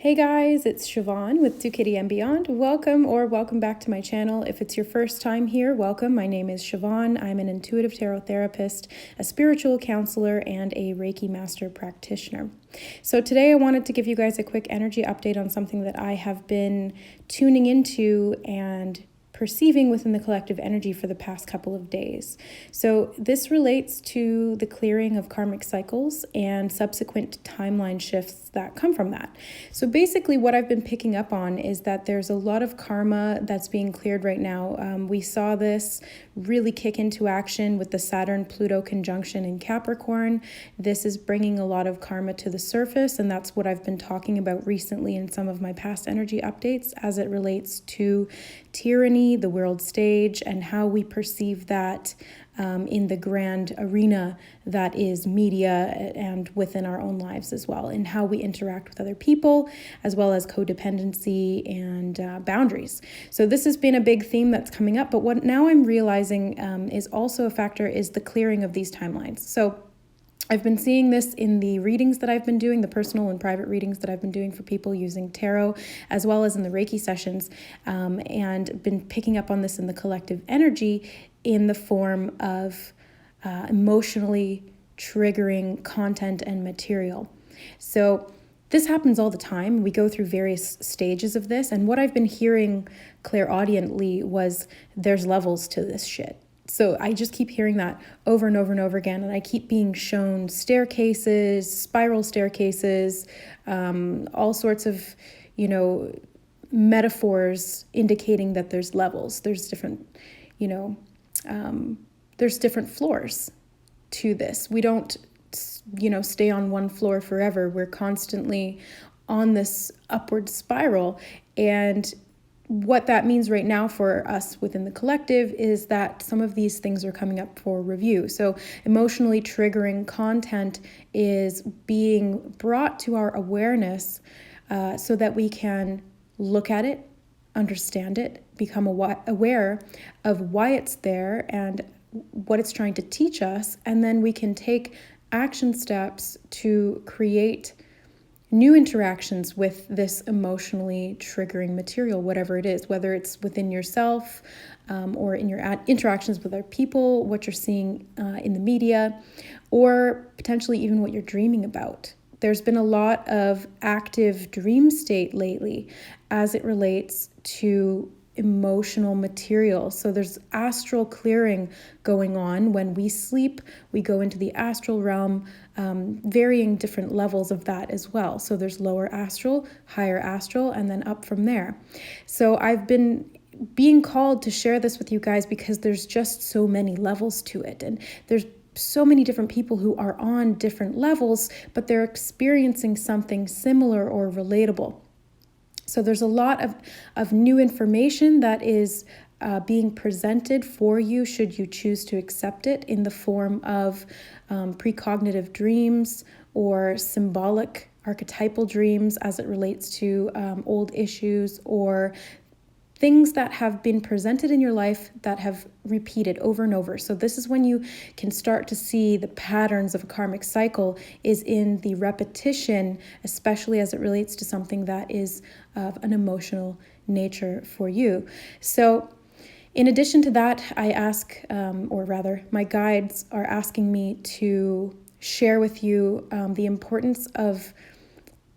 Hey guys, it's Siobhan with Do Kitty and Beyond. Welcome back to my channel. If it's your first time here, welcome. My name is Siobhan. I'm an intuitive tarot therapist, a spiritual counselor, and a Reiki master practitioner. So today I wanted to give you guys a quick energy update on something that I have been tuning into and perceiving within the collective energy for the past couple of days. So this relates to the clearing of karmic cycles and subsequent timeline shifts that come from that. So basically what I've been picking up on is that there's a lot of karma that's being cleared right now. We saw this really kick into action with the Saturn-Pluto conjunction in Capricorn. This is bringing a lot of karma to the surface, and that's what I've been talking about recently in some of my past energy updates as it relates to tyranny, the world stage, and how we perceive that in the grand arena that is media and within our own lives as well, and how we interact with other people, as well as codependency and boundaries. So this has been a big theme that's coming up, but what now I'm realizing is also a factor is the clearing of these timelines. So I've been seeing this in the readings that I've been doing, the personal and private readings that I've been doing for people using tarot, as well as in the Reiki sessions, and been picking up on this in the collective energy in the form of emotionally triggering content and material. So this happens all the time. We go through various stages of this, and what I've been hearing clairaudiently was there's levels to this shit. So I just keep hearing that over and over and over again, and I keep being shown staircases, spiral staircases, all sorts of, metaphors indicating that there's levels. There's different, there's different floors to this. We don't, stay on one floor forever. We're constantly on this upward spiral, and what that means right now for us within the collective is that some of these things are coming up for review. So emotionally triggering content is being brought to our awareness so that we can look at it, understand it, become aware of why it's there and what it's trying to teach us, and then we can take action steps to create new interactions with this emotionally triggering material, whatever it is, whether it's within yourself or in your interactions with other people, what you're seeing in the media, or potentially even what you're dreaming about. There's been a lot of active dream state lately as it relates to emotional material. So there's astral clearing going on. When we sleep, we go into the astral realm, varying different levels of that as well. So there's lower astral, higher astral, and then up from there. So I've been being called to share this with you guys because there's just so many levels to it. And there's so many different people who are on different levels, but they're experiencing something similar or relatable. So there's a lot of new information that is being presented for you should you choose to accept it in the form of precognitive dreams or symbolic archetypal dreams as it relates to old issues or things that have been presented in your life that have repeated over and over. So this is when you can start to see the patterns of a karmic cycle is in the repetition, especially as it relates to something that is of an emotional nature for you. So in addition to that, I ask, or rather my guides are asking me to share with you the importance of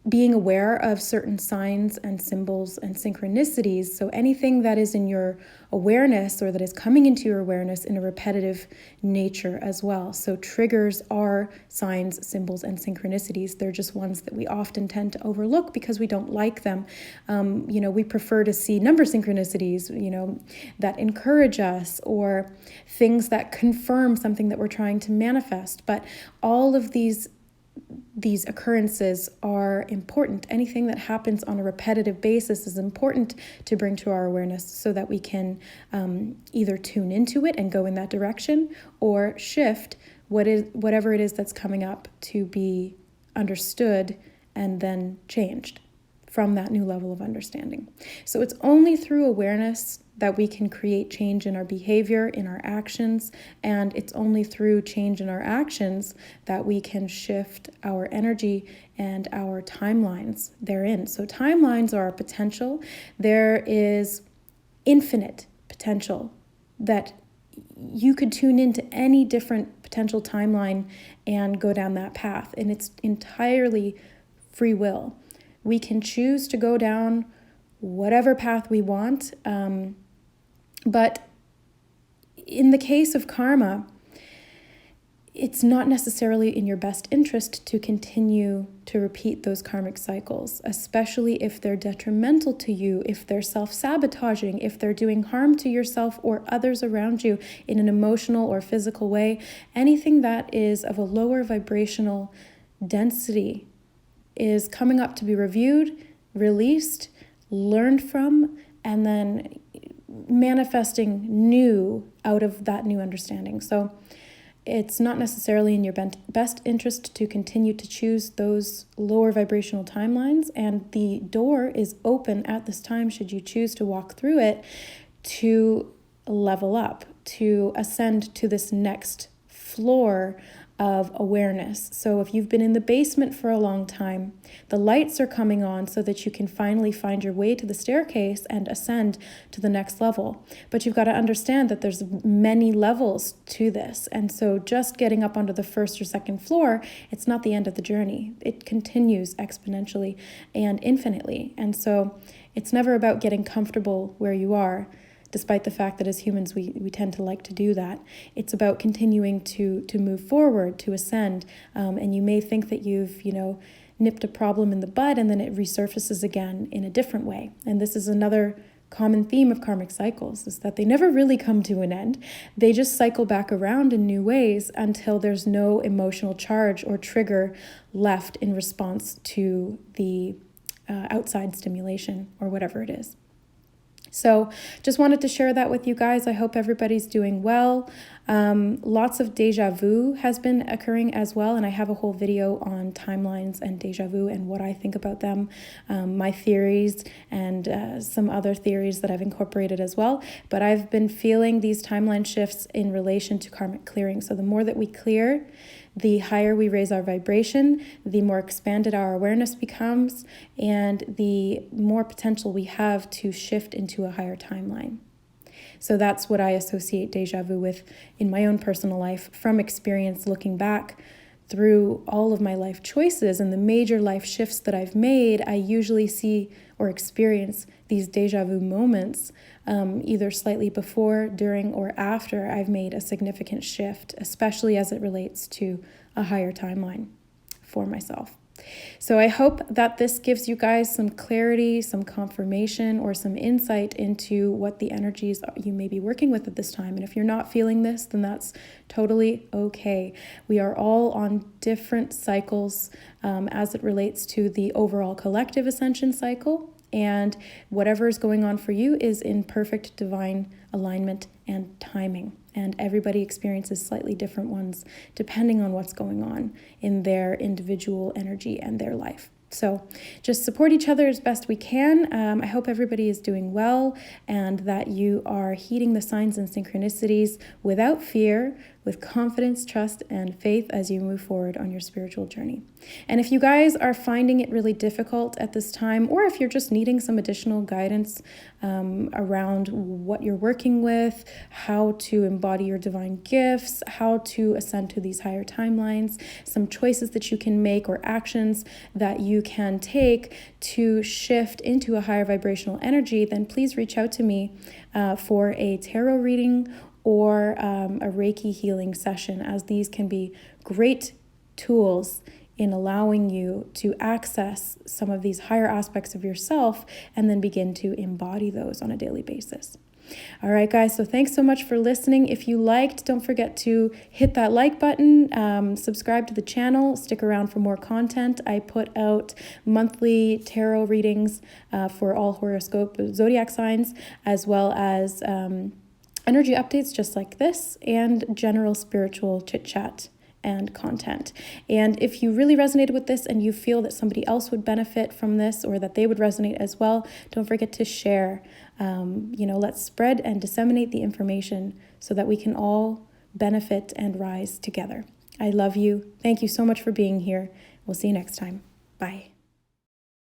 being aware of certain signs and symbols and synchronicities. So anything that is in your awareness or that is coming into your awareness in a repetitive nature as well. So triggers are signs, symbols, and synchronicities. They're just ones that we often tend to overlook because we don't like them. We prefer to see number synchronicities, that encourage us, or things that confirm something that we're trying to manifest. But all of these occurrences are important. Anything that happens on a repetitive basis is important to bring to our awareness so that we can either tune into it and go in that direction or shift whatever it is that's coming up to be understood and then changed. from that new level of understanding. So it's only through awareness that we can create change in our behavior, in our actions, and it's only through change in our actions that we can shift our energy and our timelines therein. So timelines are our potential. There is infinite potential that you could tune into any different potential timeline and go down that path, and it's entirely free will. We can choose to go down whatever path we want, but in the case of karma, it's not necessarily in your best interest to continue to repeat those karmic cycles, especially if they're detrimental to you, if they're self-sabotaging, if they're doing harm to yourself or others around you in an emotional or physical way. Anything that is of a lower vibrational density is coming up to be reviewed, released, learned from, and then manifesting new out of that new understanding. So it's not necessarily in your best interest to continue to choose those lower vibrational timelines, and the door is open at this time, should you choose to walk through it, to level up, to ascend to this next floor of awareness. So if you've been in the basement for a long time, the lights are coming on so that you can finally find your way to the staircase and ascend to the next level. But you've got to understand that there's many levels to this. And so just getting up onto the first or second floor, it's not the end of the journey. It continues exponentially and infinitely. And so it's never about getting comfortable where you are, despite the fact that as humans we tend to like to do that. It's about continuing to move forward, to ascend. And you may think that you've, nipped a problem in the bud, and then it resurfaces again in a different way. And this is another common theme of karmic cycles, is that they never really come to an end. They just cycle back around in new ways until there's no emotional charge or trigger left in response to the outside stimulation or whatever it is. So just wanted to share that with you guys. I hope everybody's doing well. Lots of deja vu has been occurring as well, and I have a whole video on timelines and deja vu and what I think about them, my theories, and some other theories that I've incorporated as well. But I've been feeling these timeline shifts in relation to karmic clearing. So the more that we clear, the higher we raise our vibration, the more expanded our awareness becomes, and the more potential we have to shift into a higher timeline. So that's what I associate deja vu with in my own personal life, from experience looking back through all of my life choices and the major life shifts that I've made. I usually see or experience these deja vu moments either slightly before, during, or after I've made a significant shift, especially as it relates to a higher timeline for myself. So I hope that this gives you guys some clarity, some confirmation, or some insight into what the energies you may be working with at this time. And if you're not feeling this, then that's totally okay. We are all on different cycles as it relates to the overall collective ascension cycle. And whatever is going on for you is in perfect divine alignment and timing. And everybody experiences slightly different ones depending on what's going on in their individual energy and their life. So just support each other as best we can. I hope everybody is doing well and that you are heeding the signs and synchronicities without fear, with confidence, trust, and faith as you move forward on your spiritual journey. And if you guys are finding it really difficult at this time, or if you're just needing some additional guidance around what you're working with, how to embody your divine gifts, how to ascend to these higher timelines, some choices that you can make or actions that you can take to shift into a higher vibrational energy, then please reach out to me for a tarot reading or a Reiki healing session, as these can be great tools in allowing you to access some of these higher aspects of yourself and then begin to embody those on a daily basis. All right, guys, so thanks so much for listening. If you liked, don't forget to hit that like button, subscribe to the channel, stick around for more content. I put out monthly tarot readings for all horoscope zodiac signs, as well as energy updates just like this, and general spiritual chit chat and content. And if you really resonated with this and you feel that somebody else would benefit from this or that they would resonate as well, don't forget to share. Let's spread and disseminate the information so that we can all benefit and rise together. I love you. Thank you so much for being here. We'll see you next time. Bye.